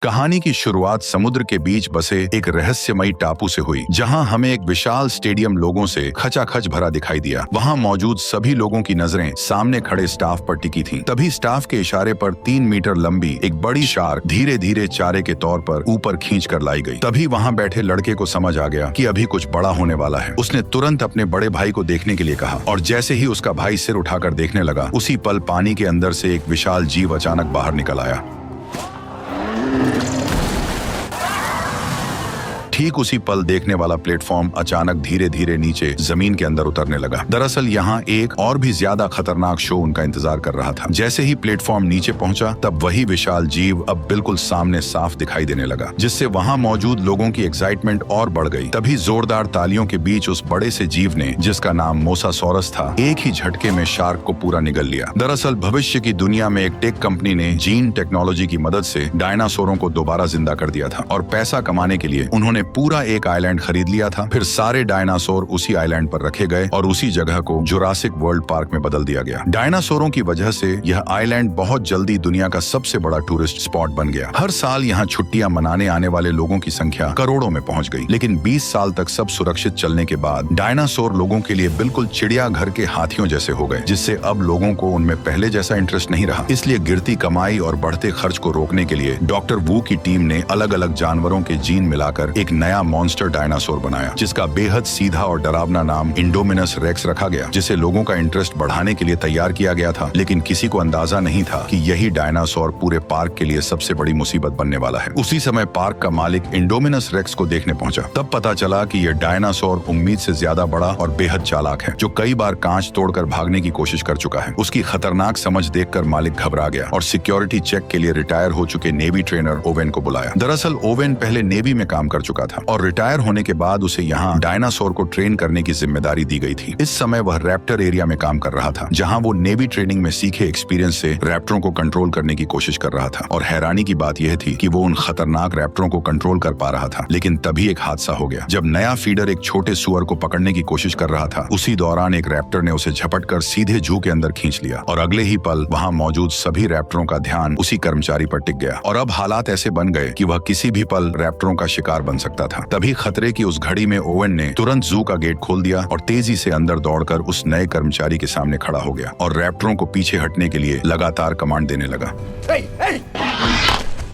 कहानी की शुरुआत समुद्र के बीच बसे एक रहस्यमयी टापू से हुई, जहां हमें एक विशाल स्टेडियम लोगों से खचाखच भरा दिखाई दिया। वहां मौजूद सभी लोगों की नजरें सामने खड़े स्टाफ पर टिकी थीं। तभी स्टाफ के इशारे पर 3 मीटर लंबी एक बड़ी शार्क धीरे धीरे चारे के तौर पर ऊपर खींच कर लाई गई। तभी वहां बैठे लड़के को समझ आ गया कि अभी कुछ बड़ा होने वाला है। उसने तुरंत अपने बड़े भाई को देखने के लिए कहा और जैसे ही उसका भाई सिर उठाकर देखने लगा, उसी पल पानी के अंदर से एक विशाल जीव अचानक बाहर निकल आया। ठीक उसी पल देखने वाला प्लेटफॉर्म अचानक धीरे धीरे नीचे जमीन के अंदर उतरने लगा। दरअसल यहाँ एक और भी ज्यादा खतरनाक शो उनका इंतजार कर रहा था। जैसे ही प्लेटफॉर्म नीचे पहुंचा, तब वही विशाल जीव अब बिल्कुल सामने साफ दिखाई देने लगा, जिससे वहां मौजूद लोगों की एक्साइटमेंट और बढ़ गई। तभी जोरदार तालियों के बीच उस बड़े से जीव ने, जिसका नाम मोसासॉरस था, एक ही झटके में शार्क को पूरा निगल लिया। दरअसल भविष्य की दुनिया में एक टेक कंपनी ने जीन टेक्नोलॉजी की मदद से डायनासोरों को दोबारा जिंदा कर दिया था और पैसा कमाने के लिए उन्होंने पूरा एक आइलैंड खरीद लिया था। फिर सारे डायनासोर उसी आइलैंड पर रखे गए और उसी जगह को जुरासिक वर्ल्ड पार्क में बदल दिया गया। डायनासोरों की वजह से यह आइलैंड बहुत जल्दी दुनिया का सबसे बड़ा टूरिस्ट स्पॉट बन गया। हर साल यहाँ छुट्टियां मनाने आने वाले लोगों की संख्या करोड़ों में पहुंच गई। लेकिन 20 साल तक सब सुरक्षित चलने के बाद डायनासोर लोगों के लिए बिल्कुल चिड़ियाघर के हाथियों जैसे हो गए, जिससे अब लोगों को उनमें पहले जैसा इंटरेस्ट नहीं रहा। इसलिए गिरती कमाई और बढ़ते खर्च को रोकने के लिए डॉक्टर वू की टीम ने अलग अलग जानवरों के जीन मिलाकर एक नया मॉन्स्टर डायनासोर बनाया, जिसका बेहद सीधा और डरावना नाम इंडोमिनस रेक्स रखा गया, जिसे लोगों का इंटरेस्ट बढ़ाने के लिए तैयार किया गया था। लेकिन किसी को अंदाजा नहीं था कि यही डायनासोर पूरे पार्क के लिए सबसे बड़ी मुसीबत बनने वाला है। उसी समय पार्क का मालिक इंडोमिनस रेक्स को देखने पहुंचा। तब पता चला कि यह डायनासोर उम्मीद से ज्यादा बड़ा और बेहद चालाक है, जो कई बार कांच तोड़कर भागने की कोशिश कर चुका है। उसकी खतरनाक समझ देखकर मालिक घबरा गया और सिक्योरिटी चेक के लिए रिटायर हो चुके नेवी ट्रेनर ओवेन को बुलाया। दरअसल ओवेन पहले नेवी में काम कर चुका था और रिटायर होने के बाद उसे यहाँ डायनासोर को ट्रेन करने की जिम्मेदारी दी गई थी। इस समय वह रैप्टर एरिया में काम कर रहा था, जहाँ वो नेवी ट्रेनिंग में सीखे एक्सपीरियंस से रैप्टरों को कंट्रोल करने की कोशिश कर रहा था। और हैरानी की बात यह थी कि वो उन खतरनाक रैप्टरों को कंट्रोल कर पा रहा था। लेकिन तभी एक हादसा हो गया। जब नया फीडर एक छोटे सुअर को पकड़ने की कोशिश कर रहा था, उसी दौरान एक रैप्टर ने उसे झपटकर सीधे जू के अंदर खींच लिया और अगले ही पल वहाँ मौजूद सभी रैप्टरों का ध्यान उसी कर्मचारी पर टिक गया। और अब हालात ऐसे बन गए कि वह किसी भी पल रैप्टरों का शिकार बन सकता था। तभी खतरे की उस घड़ी में ओवेन ने तुरंत जू का गेट खोल दिया और तेजी से अंदर दौड़कर उस नए कर्मचारी के सामने खड़ा हो गया और रैप्टरों को पीछे हटने के लिए लगातार कमांड देने लगा।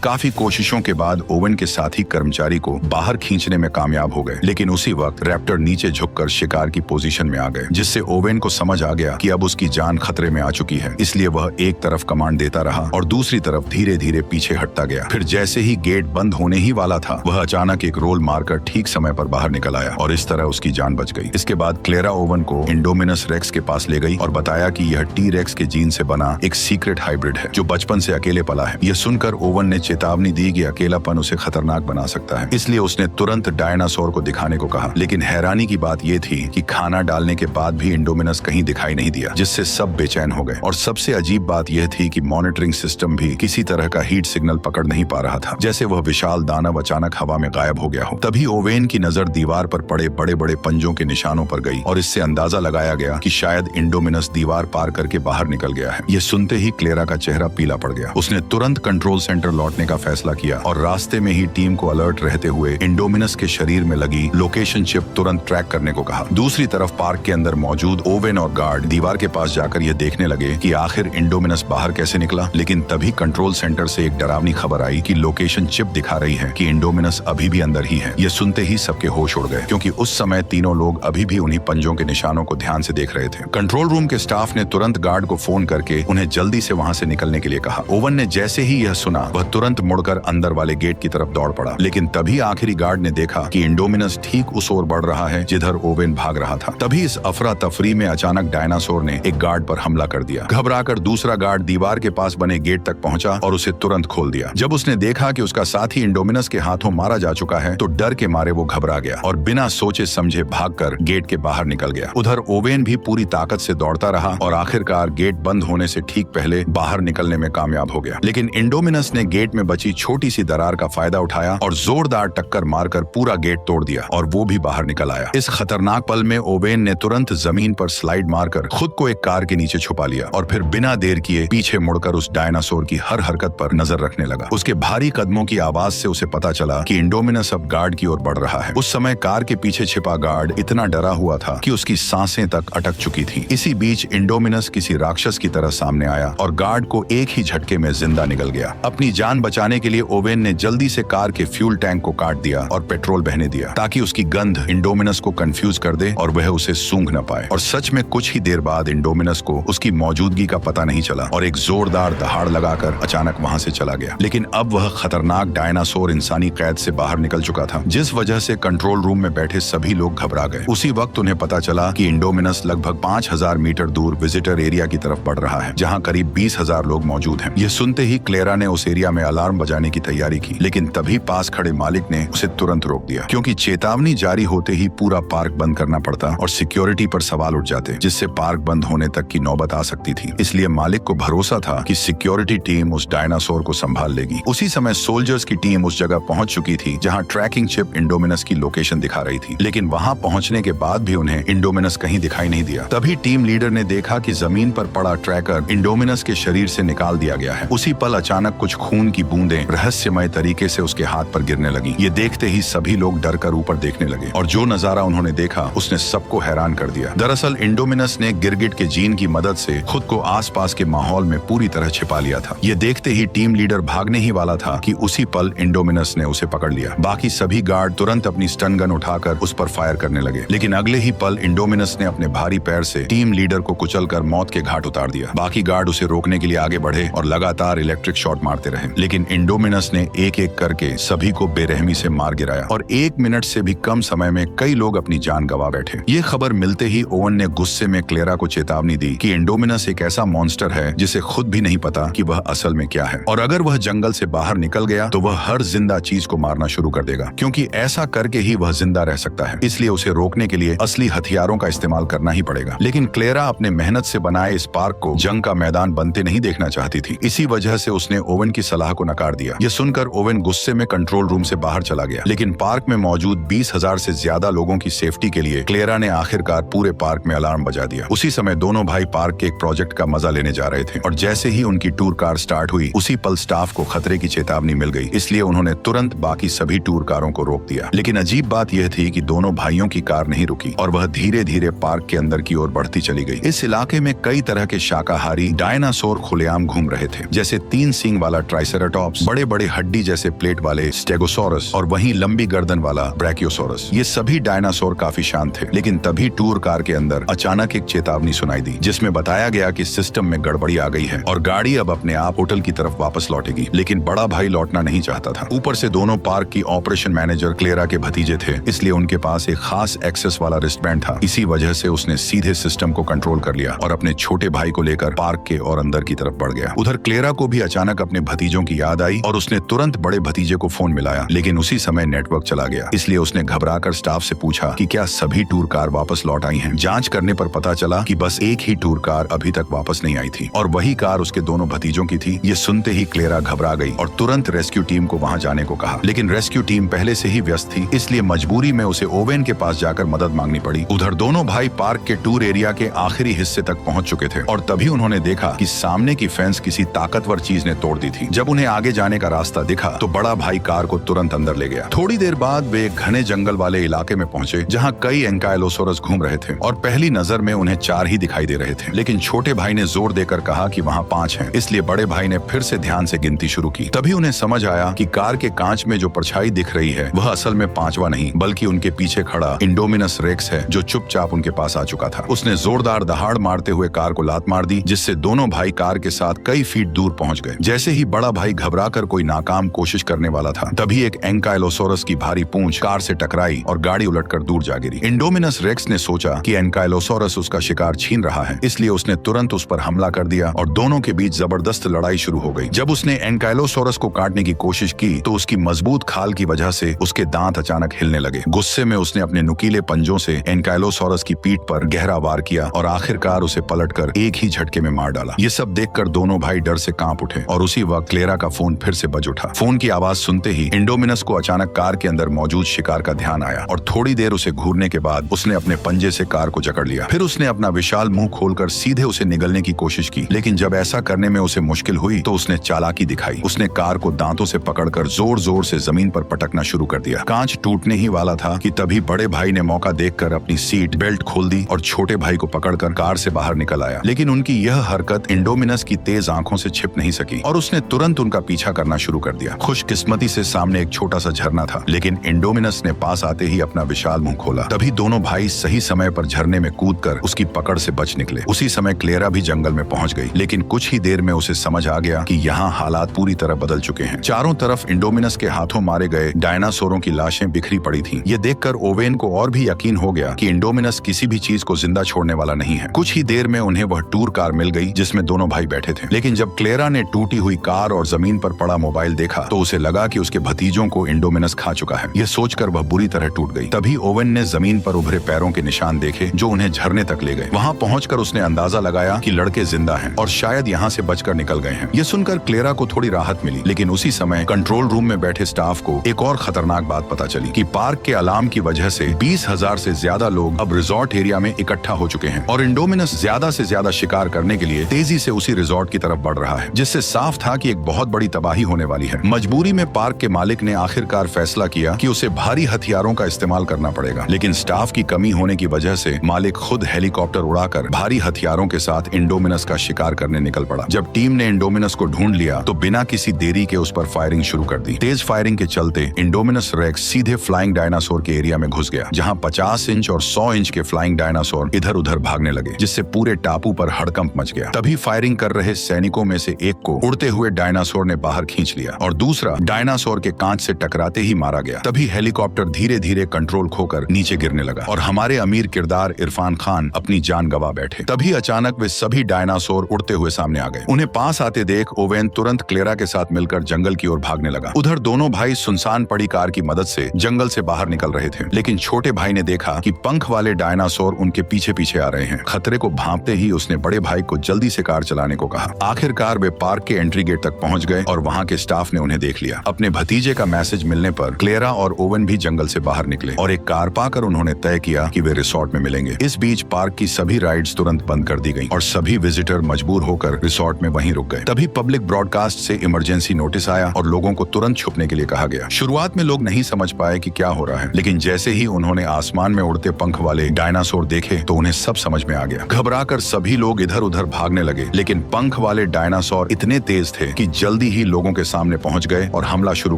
काफी कोशिशों के बाद ओवेन के साथी कर्मचारी को बाहर खींचने में कामयाब हो गए। लेकिन उसी वक्त रैप्टर नीचे झुककर शिकार की पोजीशन में आ गए, जिससे ओवेन को समझ आ गया कि अब उसकी जान खतरे में आ चुकी है। इसलिए वह एक तरफ कमांड देता रहा और दूसरी तरफ धीरे धीरे पीछे हटता गया। फिर जैसे ही गेट बंद होने ही वाला था, वह अचानक एक रोल मारकर ठीक समय पर बाहर निकल आया और इस तरह उसकी जान बच गई। इसके बाद क्लेरा ओवेन को इंडोमिनस रेक्स के पास ले गई और बताया कि यह टी रेक्स के जीन से बना एक सीक्रेट हाइब्रिड है, जो बचपन से अकेले पला है। यह सुनकर ओवेन ने चेतावनी दी कि अकेलापन उसे खतरनाक बना सकता है, इसलिए उसने तुरंत डायनासोर को दिखाने को कहा। लेकिन हैरानी की बात यह थी कि खाना डालने के बाद भी इंडोमिनस कहीं दिखाई नहीं दिया, जिससे सब बेचैन हो गए। और सबसे अजीब बात यह थी कि मॉनिटरिंग सिस्टम भी किसी तरह का हीट सिग्नल पकड़ नहीं पा रहा था, जैसे वह विशाल दानव अचानक हवा में गायब हो गया हो। तभी ओवेन की नजर दीवार पर पड़े बड़े बड़े पंजों के निशानों पर गई और इससे अंदाजा लगाया गया कि शायद इंडोमिनस दीवार पार करके बाहर निकल गया है। यह सुनते ही क्लेरा का चेहरा पीला पड़ गया। उसने तुरंत कंट्रोल सेंटर लौटने का फैसला किया और रास्ते में ही टीम को अलर्ट रहते हुए इंडोमिनस के शरीर में लगी लोकेशन चिप तुरंत ट्रैक करने को कहा। दूसरी तरफ पार्क के अंदर मौजूद ओवेन और गार्ड दीवार के पास जाकर यह देखने लगे कि आखिर इंडोमिनस बाहर कैसे निकला। लेकिन तभी कंट्रोल सेंटर से एक डरावनी खबर आई कि लोकेशन चिप दिखा रही है कि इंडोमिनस अभी भी अंदर ही है। यह सुनते ही सबके होश उड़ गए, क्योंकि उस समय तीनों लोग अभी भी उन्हीं पंजों के निशानों को ध्यान से देख रहे थे। कंट्रोल रूम के स्टाफ ने तुरंत गार्ड को फोन करके उन्हें जल्दी से वहां से निकलने के लिए कहा। ओवेन ने जैसे ही यह सुना, वह तुरंत मुड़कर अंदर वाले गेट की तरफ दौड़ पड़ा। लेकिन तभी आखिरी गार्ड ने देखा कि इंडोमिनस ठीक उस ओर बढ़ रहा है जिधर ओवेन भाग रहा था। तभी इस अफरा तफरी में अचानक डायनासोर ने एक गार्ड पर हमला कर दिया। घबराकर दूसरा गार्ड दीवार के पास बने गेट तक पहुंचा और उसे तुरंत खोल दिया। जब उसने देखा कि उसका साथी इंडोमिनस के हाथों मारा जा चुका है, तो डर के मारे वो घबरा गया और बिना सोचे समझे भागकर गेट के बाहर निकल गया। उधर ओवेन भी पूरी ताकत से दौड़ता रहा और आखिरकार गेट बंद होने से ठीक पहले बाहर निकलने में कामयाब हो गया। लेकिन इंडोमिनस ने गेट शुरुआत में बची छोटी सी दरार का फायदा उठाया और जोरदार टक्कर मारकर पूरा गेट तोड़ दिया और वो भी बाहर निकल आया। इस खतरनाक पल में ओवेन ने तुरंत जमीन पर स्लाइड मारकर खुद को एक कार के नीचे छुपा लिया और फिर बिना देर किए पीछे मुड़कर उस डायनासोर की हर हरकत पर नजर रखने लगा। उसके भारी कदमों की आवाज से उसे पता चला कि इंडोमिनस अब गार्ड की ओर बढ़ रहा है। उस समय कार के पीछे छिपा गार्ड इतना डरा हुआ था कि उसकी सांसें तक अटक चुकी थी। इसी बीच इंडोमिनस किसी राक्षस की तरह सामने आया और गार्ड को एक ही झटके में जिंदा निकल गया। अपनी जान बचाने के लिए ओवेन ने जल्दी से कार के फ्यूल टैंक को काट दिया और पेट्रोल बहने दिया ताकि उसकी गंध इंडोमिनस को कंफ्यूज कर दे और वह उसे सूंघ न पाए। और सच में कुछ ही देर बाद इंडोमिनस को उसकी मौजूदगी का पता नहीं चला और एक जोरदार दहाड़ लगाकर अचानक वहां से चला गया। लेकिन अब वह खतरनाक डायनासोर इंसानी कैद से बाहर निकल चुका था, जिस वजह से कंट्रोल रूम में बैठे सभी लोग घबरा गए। उसी वक्त उन्हें पता चला कि इंडोमिनस लगभग 5000 मीटर दूर विजिटर एरिया की तरफ बढ़ रहा है, जहां करीब 20,000 लोग मौजूद हैं। यह सुनते ही क्लेरा ने उस एरिया में अलार्म बजाने की तैयारी की, लेकिन तभी पास खड़े मालिक ने उसे तुरंत रोक दिया, क्योंकि चेतावनी जारी होते ही पूरा पार्क बंद करना पड़ता और सिक्योरिटी पर सवाल उठ जाते, जिससे पार्क बंद होने तक की नौबत आ सकती थी। इसलिए मालिक को भरोसा था कि सिक्योरिटी टीम उस डायनासोर को संभाल लेगी। उसी समय सोल्जर्स की टीम उस जगह पहुंच चुकी थी जहां ट्रैकिंग चिप इंडोमिनस की लोकेशन दिखा रही थी, लेकिन वहां पहुंचने के बाद भी उन्हें इंडोमिनस कहीं दिखाई नहीं दिया। तभी टीम लीडर ने देखा कि जमीन पर पड़ा ट्रैकर इंडोमिनस के शरीर से निकाल दिया गया है। उसी पल अचानक कुछ खून की बूंदें रहस्यमय तरीके से उसके हाथ पर गिरने लगी। ये देखते ही सभी लोग डर कर ऊपर देखने लगे और जो नजारा उन्होंने देखा उसने सबको हैरान कर दिया। दरअसल इंडोमिनस ने गिरगिट के जीन की मदद से खुद को आसपास के माहौल में पूरी तरह छिपा लिया था। ये देखते ही टीम लीडर भागने ही वाला था कि उसी पल इंडोमिनस ने उसे पकड़ लिया। बाकी सभी गार्ड तुरंत अपनी स्टन गन उठाकर उस पर फायर करने लगे, लेकिन अगले ही पल इंडोमिनस ने अपने भारी पैर से टीम लीडर को कुचलकर मौत के घाट उतार दिया। बाकी गार्ड उसे रोकने के लिए आगे बढ़े और लगातार इलेक्ट्रिक शॉट मारते रहे, लेकिन इंडोमिनस ने एक एक करके सभी को बेरहमी से मार गिराया और 1 मिनट से भी कम समय में कई लोग अपनी जान गंवा बैठे। ये खबर मिलते ही ओवन ने गुस्से में क्लेरा को चेतावनी दी कि इंडोमिनस एक ऐसा मॉन्स्टर है जिसे खुद भी नहीं पता कि वह असल में क्या है, और अगर वह जंगल से बाहर निकल गया तो वह हर जिंदा चीज को मारना शुरू कर देगा, क्योंकि ऐसा करके ही वह जिंदा रह सकता है। इसलिए उसे रोकने के लिए असली हथियारों का इस्तेमाल करना ही पड़ेगा। लेकिन क्लेरा अपने मेहनत से बनाए इस पार्क को जंग का मैदान बनते नहीं देखना चाहती थी। इसी वजह से उसने ओवन की सलाह को नकार दिया। यह सुनकर ओवन गुस्से में कंट्रोल रूम से बाहर चला गया, लेकिन पार्क में मौजूद 20,000 से ज्यादा लोगों की सेफ्टी के लिए क्लेरा ने आखिरकार पूरे पार्क में अलार्म बजा दिया। उसी समय दोनों भाई पार्क के एक प्रोजेक्ट का मजा लेने जा रहे थे और जैसे ही उनकी टूर कार स्टार्ट हुई उसी पल स्टाफ को खतरे की चेतावनी मिल गई। इसलिए उन्होंने तुरंत बाकी सभी टूर कारों को रोक दिया। लेकिन अजीब बात यह थी कि दोनों भाइयों की कार नहीं रुकी और वह धीरे धीरे पार्क के अंदर की ओर बढ़ती चली गई। इस इलाके में कई तरह के शाकाहारी डायनासोर खुलेआम घूम रहे थे, जैसे 3 सींग वाला ट्राइसेराटॉप्स, बड़े बड़े हड्डी जैसे प्लेट वाले स्टेगोसोरस और वहीं लंबी गर्दन वाला ब्रैकियोसोरस। ये सभी डायनासोर काफी शांत थे, लेकिन तभी टूर कार के अंदर अचानक एक चेतावनी सुनाई दी, जिसमें बताया गया कि सिस्टम में गड़बड़ी आ गई है और गाड़ी अब अपने आप होटल की तरफ वापस लौटेगी। लेकिन बड़ा भाई लौटना नहीं चाहता था। ऊपर से दोनों पार्क की ऑपरेशन मैनेजर क्लेरा के भतीजे थे, इसलिए उनके पास एक खास एक्सेस वाला रिस्टबैंड था। इसी वजह से उसने सीधे सिस्टम को कंट्रोल कर लिया और अपने छोटे भाई को लेकर पार्क के और अंदर की तरफ बढ़ गया। उधर क्लेरा को भी अचानक अपने भतीजों की याद आई और उसने तुरंत बड़े भतीजे को फोन मिलाया, लेकिन उसी समय नेटवर्क चला गया। इसलिए उसने घबराकर स्टाफ से पूछा कि क्या सभी टूर कार वापस लौट आई हैं। जांच करने पर पता चला कि बस एक ही टूर कार अभी तक वापस नहीं आई थी और वही कार उसके दोनों भतीजों की थी। ये सुनते ही क्लेरा घबरा गई और तुरंत रेस्क्यू टीम को वहां जाने को कहा, लेकिन रेस्क्यू टीम पहले से ही व्यस्त थी, इसलिए मजबूरी में उसे ओवेन के पास जाकर मदद मांगनी पड़ी। उधर दोनों भाई पार्क के टूर एरिया के आखिरी हिस्से तक पहुंच चुके थे और तभी उन्होंने देखा कि सामने की फेंस किसी ताकतवर चीज ने तोड़ दी थी। जब उन्हें आगे जाने का रास्ता दिखा तो बड़ा भाई कार को तुरंत अंदर ले गया। थोड़ी देर बाद वे एक घने जंगल वाले इलाके में पहुंचे जहां कई एंकाइलोसोरस घूम रहे थे और पहली नजर में उन्हें 4 ही दिखाई दे रहे थे, लेकिन छोटे भाई ने जोर देकर कहा कि वहां 5 हैं। इसलिए बड़े भाई ने फिर से ध्यान से गिनती शुरू की। तभी उन्हें समझ आया कि कार के कांच में जो परछाई दिख रही है वह असल में 5वां नहीं बल्कि उनके पीछे खड़ा इंडोमिनस रेक्स है, जो चुपचाप उनके पास आ चुका था। उसने जोरदार दहाड़ मारते हुए कार को लात मार दी, जिससे दोनों भाई कार के साथ कई फीट दूर पहुंच गए। जैसे ही बड़ा भाई घबराकर कोई नाकाम कोशिश करने वाला था, तभी एक एंकाइलोसोरस की भारी पूंछ कार से टकराई और गाड़ी उलटकर दूर जा गिरी। इंडोमिनस रेक्स ने सोचा कि एंकाइलोसोरस उसका शिकार छीन रहा है, इसलिए उसने तुरंत उस पर हमला कर दिया और दोनों के बीच जबरदस्त लड़ाई शुरू हो गई। जब उसने एंकाइलोसोरस को काटने की कोशिश की तो उसकी मजबूत खाल की वजह से उसके दांत अचानक हिलने लगे। गुस्से में उसने अपने नुकीले पंजों से एंकाइलोसोरस की पीठ पर गहरा वार किया और आखिरकार उसे पलटकर एक ही झटके में मार डाला। ये सब देखकर दोनों भाई डर से कांप उठे और उसी वक्त क्लेरा का फोन फिर से बज उठा। फोन की आवाज सुनते ही इंडोमिनस को अचानक कार के अंदर मौजूद शिकार का ध्यान आया और थोड़ी देर उसे घूरने के बाद उसने अपने पंजे से कार को जकड़ लिया। फिर उसने अपना विशाल मुंह खोलकर सीधे उसे निगलने की कोशिश की, लेकिन जब ऐसा करने में उसे मुश्किल हुई तो उसने चालाकी दिखाई। उसने कार को दांतों से पकड़कर जोर जोर से जमीन पर पटकना शुरू कर दिया। कांच टूटने ही वाला था कि तभी बड़े भाई ने मौका देखकर अपनी सीट बेल्ट खोल दी और छोटे भाई को पकड़कर कार से बाहर निकल आया। लेकिन उनकी यह हरकत इंडोमिनस की तेज आंखों से छिप नहीं सकी और उसने तुरंत उनका पीछा करना शुरू कर दिया। खुशकिस्मती से सामने एक छोटा सा झरना था, लेकिन इंडोमिनस ने पास आते ही अपना विशाल मुंह खोला। तभी दोनों भाई सही समय पर झरने में कूदकर उसकी पकड़ से बच निकले। उसी समय क्लेरा भी जंगल में पहुंच गई, लेकिन कुछ ही देर में उसे समझ आ गया कि यहाँ हालात पूरी तरह बदल चुके हैं। चारों तरफ इंडोमिनस के हाथों मारे गए डायनासोरों की लाशें बिखरी पड़ी थीं। ये देखकर ओवेन को और भी यकीन हो गया कि इंडोमिनस किसी भी चीज को जिंदा छोड़ने वाला नहीं है। कुछ ही देर में उन्हें वह टूर कार मिल गई जिसमें दोनों भाई बैठे थे। लेकिन जब क्लेरा ने टूटी हुई कार और जमीन पर पड़ा मोबाइल देखा तो उसे लगा कि उसके भतीजों को इंडोमिनस खा चुका है। यह सोचकर वह बुरी तरह टूट गई। तभी ओवेन ने जमीन पर उभरे पैरों के निशान देखे जो उन्हें झरने तक ले गए। वहां पहुंचकर उसने अंदाजा लगाया कि लड़के जिंदा हैं और शायद यहाँ से बचकर निकल गए हैं। यह सुनकर क्लेरा को थोड़ी राहत मिली, लेकिन उसी समय कंट्रोल रूम में बैठे स्टाफ को एक और खतरनाक बात पता चली कि पार्क के अलार्म की वजह से 20,000 से ज्यादा लोग अब रिजॉर्ट एरिया में इकट्ठा हो चुके हैं और इंडोमिनस ज्यादा से ज्यादा शिकार करने के लिए तेजी से उसी रिजॉर्ट की तरफ बढ़ रहा है, जिससे साफ था कि एक बहुत बड़ी तबाही होने वाली है। मजबूरी में पार्क के मालिक ने आखिरकार फैसला किया कि उसे भारी हथियारों का इस्तेमाल करना पड़ेगा, लेकिन स्टाफ की कमी होने की वजह से मालिक खुद हेलीकॉप्टर उड़ाकर भारी हथियारों के साथ इंडोमिनस का शिकार करने निकल पड़ा। जब टीम ने इंडोमिनस को ढूंढ लिया तो बिना किसी देरी के उस पर फायरिंग शुरू कर दी। तेज फायरिंग के चलते इंडोमिनस रेक्स सीधे फ्लाइंग डायनासोर के एरिया में घुस गया, जहां 50 इंच और 100 इंच के फ्लाइंग डायनासोर इधर उधर भागने लगे, जिससे पूरे टापू पर हड़कंप मच गया। तभी फायरिंग कर रहे सैनिकों में से एक को उड़ते हुए डायनासोर ने बाहर खींच लिया और दूसरा डायनासोर के कांच से टकराते ही मारा गया। तभी हेलीकॉप्टर धीरे धीरे कंट्रोल खोकर नीचे गिरने लगा और हमारे अमीर किरदार इरफान खान अपनी जान गंवा बैठे। तभी अचानक वे सभी डायनासोर उड़ते हुए सामने आ गए। उन्हें पास आते देख ओवेन तुरंत क्लेरा के साथ मिलकर जंगल की ओर भागने लगा। उधर दोनों भाई सुनसान पड़ी कार की मदद से जंगल से बाहर निकल रहे थे, लेकिन छोटे भाई ने देखा कि पंख वाले डायनासोर उनके पीछे पीछे आ रहे हैं। खतरे को भांपते ही उसने बड़े भाई को जल्दी से कार चलाने को कहा। आखिरकार वे पार्क के एंट्री गेट तक पहुंच गए और वहां के स्टाफ ने उन्हें देख लिया। अपने भतीजे का मैसेज मिलने पर क्लेरा और ओवेन भी जंगल से बाहर निकले और एक कार पाकर उन्होंने तय किया कि वे रिसोर्ट में मिलेंगे। इस बीच पार्क की सभी राइड्स तुरंत बंद कर दी गईं और सभी विजिटर मजबूर होकर रिसोर्ट में वहीं रुक गए। तभी पब्लिक ब्रॉडकास्ट से इमरजेंसी नोटिस आया और लोगों को तुरंत छुपने के लिए कहा गया। शुरुआत में लोग नहीं समझ पाए कि क्या हो रहा है, लेकिन जैसे ही उन्होंने आसमान में उड़ते पंख वाले डायनासोर देखे तो उन्हें सब समझ में आ गया। घबराकर सभी लोग इधर उधर भागने लगे, लेकिन पंख वाले डायनासोर इतने तेज थे कि जल्दी ही लोगों के सामने पहुंच गए और हमला शुरू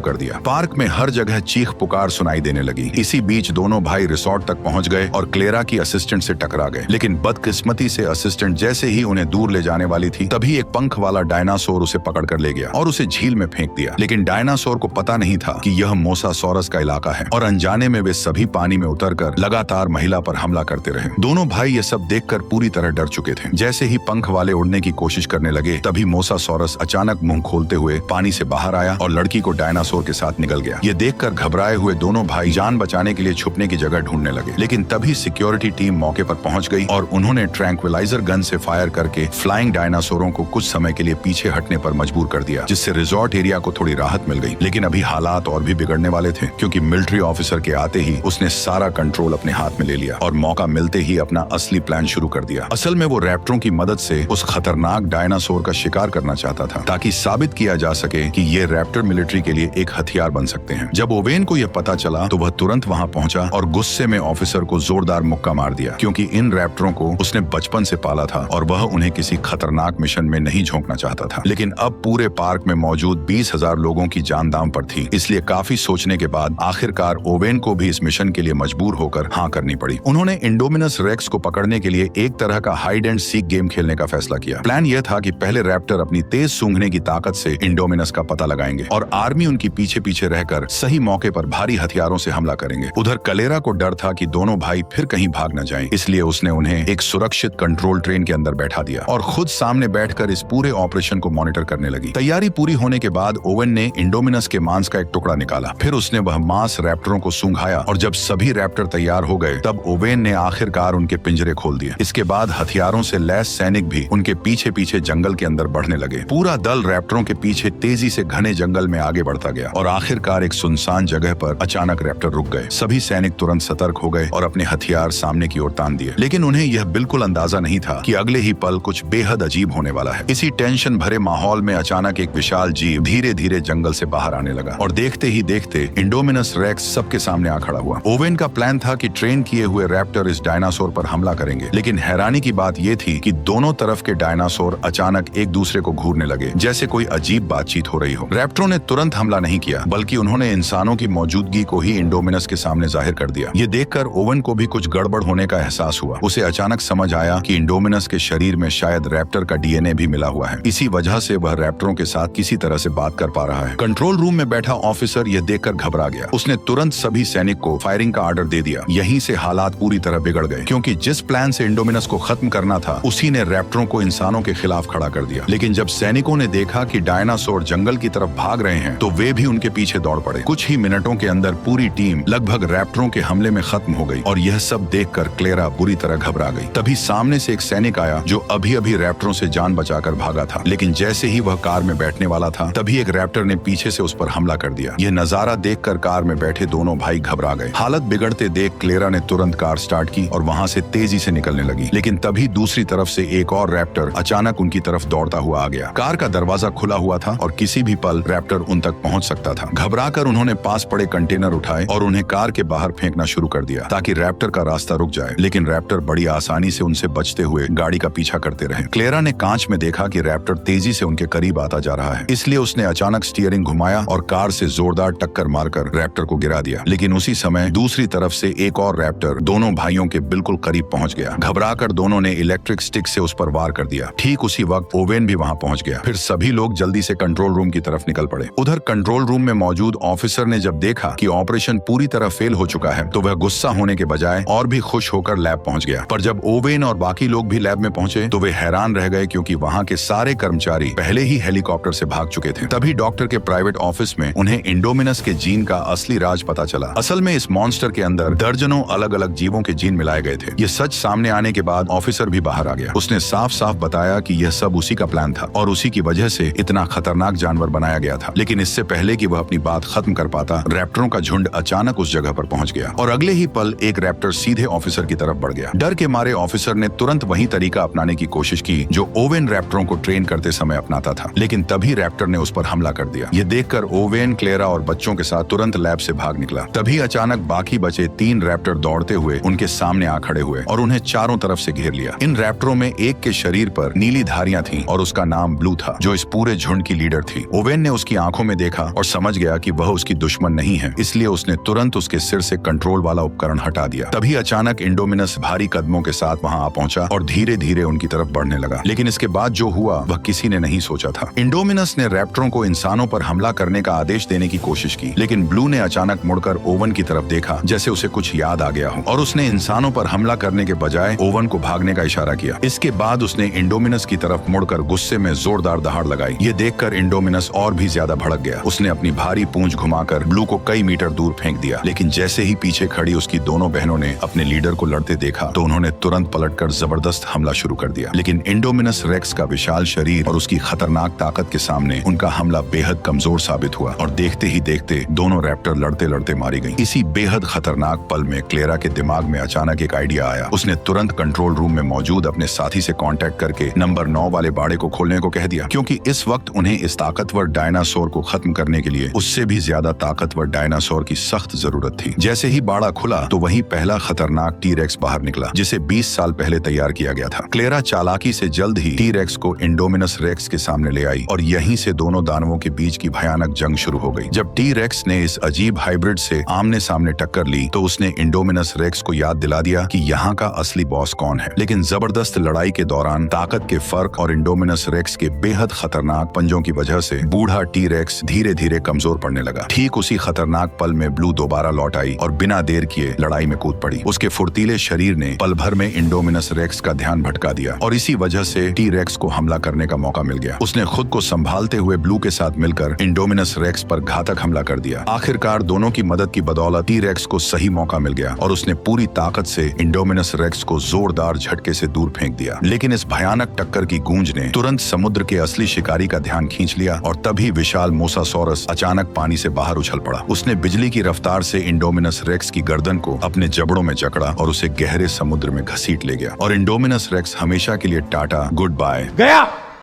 कर दिया। पार्क में हर जगह चीख पुकार सुनाई देने लगी। इसी बीच दोनों भाई रिसोर्ट तक पहुंच गए और क्लेरा की असिस्टेंट से टकरा गए, लेकिन बदकिस्मती से असिस्टेंट जैसे ही उन्हें दूर ले जाने वाली थी तभी एक पंख वाला डायनासोर उसे पकड़कर ले गया और उसे झील में फेंक दिया। लेकिन डायनासोर को पता नहीं था कि यह मोसासोरस का इलाका है और अनजाने में वे सभी पानी में उतरकर लगातार महिला पर हमला करते रहे। दोनों भाई ये सब देखकर पूरी तरह डर चुके थे। जैसे ही पंख वाले उड़ने की कोशिश करने लगे तभी मोसासोरस अचानक मुंह खोलते हुए पानी से बाहर आया और लड़की को डायनासोर के साथ निगल गया। ये देखकर घबराए हुए दोनों भाई जान बचाने के लिए छुपने की जगह ढूंढने लगे, लेकिन तभी सिक्योरिटी टीम मौके पर पहुंच गई और उन्होंने ट्रैंक्विलाइजर गन से फायर करके फ्लाइंग डायनासोरों को कुछ समय के लिए पीछे हटने पर मजबूर कर दिया, जिससे रिजॉर्ट एरिया को थोड़ी राहत मिल गई। लेकिन अभी हालात और भी बिगड़ने वाले थे, क्योंकि मिलिट्री ऑफिसर के आते ही उसने सारा कंट्रोल अपने हाथ में ले लिया और मौका मिलते ही अपना असली प्लान शुरू कर दिया। असल में वो रैप्टरों की मदद से उस खतरनाक डायनासोर का शिकार करना चाहता था, ताकि साबित किया जा सके कि ये रैप्टर मिलिट्री के लिए एक हथियार बन सकते हैं। जब ओवेन को यह पता चला तो वह तुरंत वहां पहुंचा और गुस्से में ऑफिसर को जोरदार मुक्का मार दिया, क्योंकि इन रैप्टरों को उसने बचपन से पाला था और वह उन्हें किसी खतरनाक मिशन में नहीं झोंकना चाहता था। लेकिन अब पूरे पार्क में मौजूद 20,000 लोगों की जान दांव पर थी, इसलिए काफी सोचने के बाद आखिरकार ओवेन को भी इस मिशन के लिए मजबूर होकर हाँ करनी पड़ी। उन्होंने इंडोमिनस रेक्स को पकड़ने के लिए एक तरह का हाइड एंड सीक गेम खेलने का फैसला किया। प्लान यह था कि पहले रैप्टर अपनी तेज सूंघने की ताकत से इंडोमिनस का पता लगाएंगे और आर्मी उनकी पीछे पीछे रहकर सही मौके पर भारी हथियारों से हमला करेंगे। उधर कलेरा को डर था कि दोनों भाई फिर कहीं भाग न जाएं, इसलिए उसने उन्हें एक सुरक्षित कंट्रोल ट्रेन के अंदर बैठा दिया और खुद सामने बैठकर इस पूरे ऑपरेशन को मॉनिटर करने लगी। तैयारी पूरी होने के बाद ओवेन ने इंडोमिनस के मांस का एक टुकड़ा निकाला, फिर उसने वह मांस रैप्टरों को सूंघाया और जब सभी रैप्टर तैयार हो गए तब ओवेन ने आखिरकार उनके पिंजरे खोल दिए। इसके बाद हथियारों से लैस सैनिक भी उनके पीछे पीछे जंगल के अंदर बढ़ने लगे। पूरा दल रैप्टरों के पीछे तेजी से घने जंगल में आगे बढ़ता गया और आखिरकार एक सुनसान जगह पर अचानक रैप्टर रुक गए। सभी सैनिक तुरंत सतर्क हो गए और अपने हथियार सामने की ओर तान दिए, लेकिन उन्हें यह बिल्कुल अंदाजा नहीं था कि अगले ही पल कुछ बेहद अजीब होने वाला है। इसी टेंशन भरे माहौल में अचानक एक विशाल जीव धीरे धीरे जंगल से बाहर आने लगा और देखते ही देखते इंडोमिनस रेक्स सबके सामने आ खड़ा हुआ। ओवेन का प्लान था कि ट्रेन किए हुए रैप्टर इस डायनासोर पर हमला करेंगे, लेकिन हैरानी की बात यह थी कि दोनों तरफ के डायनासोर अचानक एक दूसरे को घूरने लगे, जैसे कोई अजीब बातचीत हो रही हो। रैप्टरों ने तुरंत हमला नहीं किया, बल्कि उन्होंने इंसानों की मौजूदगी को ही इंडोमिनस के सामने जाहिर कर दिया। ये देखकर ओवेन को भी कुछ गड़बड़ होने का एहसास हुआ। उसे अचानक समझ आया कि इंडोमिनस के शरीर में शायद रैप्टर का डीएनए भी मिला हुआ है। इसी वजह से वह रैप्टरों के साथ किसी तरह से बात कर पा रहा है। कंट्रोल रूम में बैठा ऑफिसर यह देखकर घबरा गया। उसने तुरंत सभी सैनिक को फायरिंग का ऑर्डर दे दिया। यहीं से हालात पूरी तरह बिगड़ गए, क्योंकि जिस प्लान से इंडोमिनस को खत्म करना था उसी ने रैप्टरों को इंसानों के खिलाफ खड़ा कर दिया। लेकिन जब सैनिकों ने देखा कि डायनासोर जंगल की तरफ भाग रहे हैं तो वे भी उनके पीछे दौड़ पड़े। कुछ ही मिनटों के अंदर पूरी टीम लगभग रैप्टरों के हमले में खत्म हो गई और यह सब देखकर क्लेरा बुरी तरह घबरा गई। तभी सामने से एक सैनिक आया जो अभी अभी रैप्टरों से जान बचाकर भागा था, लेकिन जैसे ही वह कार में बैठने वाला था तभी एक रैप्टर ने पीछे से उस पर हमला कर दिया। यह नजारा देखकर कार में बैठे दोनों भाई घबरा गए। हालत बिगड़ते देख क्लेरा ने तुरंत कार स्टार्ट की और वहां से तेजी से निकलने लगी, लेकिन तभी दूसरी तरफ से एक और रैप्टर अचानक उनकी तरफ दौड़ता हुआ आ गया। कार का दरवाजा खुला हुआ था और किसी भी पल रैप्टर उन तक पहुंच सकता था। घबराकर उन्होंने पास पड़े कंटेनर उठाए और उन्हें कार के बाहर फेंकना शुरू कर दिया ताकि रैप्टर का रास्ता रुक जाए, लेकिन रैप्टर बड़ी आसानी से उनसे बचते हुए गाड़ी का पीछा करते रहे। क्लेरा ने कांच में देखा कि रैप्टर तेजी से उनके करीब आता जा रहा है, इसलिए उसने अचानक स्टीयरिंग घुमाया और कार से जोरदार टक्कर मारकर रैप्टर को गिरा दिया। लेकिन उसी समय दूसरी तरफ से एक और रैप्टर दोनों भाइयों के बिल्कुल करीब पहुंच गया। घबराकर दोनों ने इलेक्ट्रिक स्टिक से उस पर वार कर दिया। ठीक उसी वक्त ओवेन भी वहां पहुंच गया। फिर सभी लोग जल्दी से कंट्रोल रूम की तरफ निकल पड़े। उधर कंट्रोल रूम में मौजूद ऑफिसर ने जब देखा कि ऑपरेशन पूरी तरह फेल हो चुका है तो वह गुस्सा होने के बजाय और भी खुश होकर लैब पहुंच गया। पर जब ओवेन और बाकी लोग भी लैब में पहुंचे तो वे हैरान रह गए, क्योंकि वहां के सारे कर्मचारी पहले ही हेलीकॉप्टर से भाग चुके थे। तभी डॉक्टर के प्राइवेट ऑफिस में उन्हें इंडोमिनस के जीन का असली राज पता चला। असल में इस मॉन्स्टर के अंदर दर्जनों अलग अलग जीवों के जीन मिलाए गए थे। ये सच सामने आने के बाद ऑफिसर भी बाहर आ गया। उसने साफ साफ बताया कि यह सब उसी का प्लान था और उसी की वजह से इतना खतरनाक जानवर बनाया गया था। लेकिन इससे पहले कि वह अपनी बात खत्म कर पाता, रैप्टरों का झुंड अचानक उस जगह पर पहुंच गया और अगले ही पल एक रैप्टर सीधे ऑफिसर की तरफ बढ़ गया। डर के मारे ऑफिसर ने तुरंत वही तरीका अपनाने की कोशिश की जो ओवेन रैप्टरों को ट्रेन करते समय अपनाता था, लेकिन तभी रैप्टर ने उस पर हमला कर दिया। ये देखकर ओवेन, क्लेरा और बच्चों के साथ तुरंत लैब से भाग निकला। तभी अचानक बाकी बचे 3 रैप्टर दौड़ते हुए उनके सामने आ खड़े हुए और उन्हें चारों तरफ से घेर लिया। इन रैप्टरों में एक के शरीर पर नीली धारियां थीं और उसका नाम ब्लू था, जो इस पूरे झुंड की लीडर थी। ओवेन ने उसकी आंखों में देखा और समझ गया कि वह उसकी दुश्मन नहीं है, इसलिए उसने तुरंत उसके सिर से कंट्रोल वाला उपकरण हटा दिया। तभी अचानक इंडोमिनस भारी कदमों के साथ वहां आ पहुंचा और धीरे धीरे उनकी तरफ बढ़ने लगा। लेकिन इसके बाद जो हुआ वह किसी ने नहीं सोचा था। इंडोमिनस ने रैप्टरों को इंसानों पर हमला करने का आदेश देने की कोशिश की, लेकिन ब्लू ने अचानक मुड़कर ओवन की तरफ देखा, जैसे उसे कुछ याद आ गया हो, और उसने इंसानों पर हमला करने के बजाय ओवन को भागने का इशारा किया। इसके बाद उसने इंडोमिनस की तरफ मुड़कर गुस्से में जोरदार दहाड़ लगाई। ये देखकर इंडोमिनस और भी ज्यादा भड़क गया। उसने अपनी भारी पूंछ घुमाकर ब्लू को कई मीटर दूर फेंक दिया, लेकिन जैसे ही पीछे खड़ी उसकी दोनों बहनों ने अपने लीडर को लड़ते देखा तो उन्होंने तुरंत पलटकर जबरदस्त हमला शुरू कर दिया। लेकिन इंडोमिनस रेक्स का विशाल शरीर और उसकी खतरनाक ताकत के सामने उनका हमला बेहद कमजोर साबित हुआ और देखते ही देखते दोनों रैप्टर लड़ते लड़ते मारी गई। इसी बेहद खतरनाक पल में क्लेरा के दिमाग में अचानक एक आइडिया आया। उसने तुरंत कंट्रोल रूम में मौजूद अपने साथी से कांटेक्ट करके नंबर 9 वाले बाड़े को खोलने को कह दिया, क्योंकि इस वक्त उन्हें इस ताकतवर डायनासोर को खत्म करने के लिए उससे भी ज्यादा ताकतवर डायनासोर की सख्त जरूरत थी। जैसे ही बाड़ा खुला तो वहीं पहला खतरनाक टी-रेक्स बाहर निकला, जिसे 20 साल पहले तैयार किया गया था। क्लेरा चालाकी से जल्द ही टी-रेक्स को इंडोमिनस रेक्स के सामने ले आई और यहीं से दोनों दानवों के बीच की भयानक जंग शुरू हो गई। जब टी-रेक्स ने इस अजीब हाइब्रिड से आमने सामने टक्कर ली तो उसने इंडोमिनस रेक्स को याद दिला दिया कि यहाँ का असली बॉस कौन है। लेकिन जबरदस्त लड़ाई के दौरान ताकत के फर्क और इंडोमिनस रेक्स के बेहद खतरनाक पंजों की वजह से बूढ़ा टी-रेक्स धीरे धीरे कमजोर पड़ने लगा। ठीक उसी खतरनाक पल में ब्लू दोबारा लौट आई और बिना देर किए लड़ाई में कूद पड़ी। उसके फुर्तीले शरीर ने पल भर में इंडोमिनस रेक्स का ध्यान भटका दिया और इसी वजह से टी-रेक्स को हमला करने का मौका मिल गया। उसने खुद को संभालते हुए ब्लू के साथ मिलकर इंडोमिनस रेक्स पर घातक हमला कर दिया। आखिरकार दोनों की मदद की बदौलत टी-रेक्स को सही मौका मिल गया और उसने पूरी ताकत से इंडोमिनस रेक्स को जोरदार झटके से दूर फेंक दिया। लेकिन इस भयानक टक्कर की गूंज ने तुरंत समुद्र के असली शिकारी का ध्यान खींच लिया और तभी विशाल मोसासॉरस अचानक पानी से बाहर उछल पड़ा। उसने बिजली की रफ्तार से इंडोमिनस रेक्स की गर्दन को अपने जबड़ों में जकड़ा और उसे गहरे समुद्र में घसीट ले गया। और इंडोमिनस रेक्स हमेशा के लिए टाटा गुड बाय गया।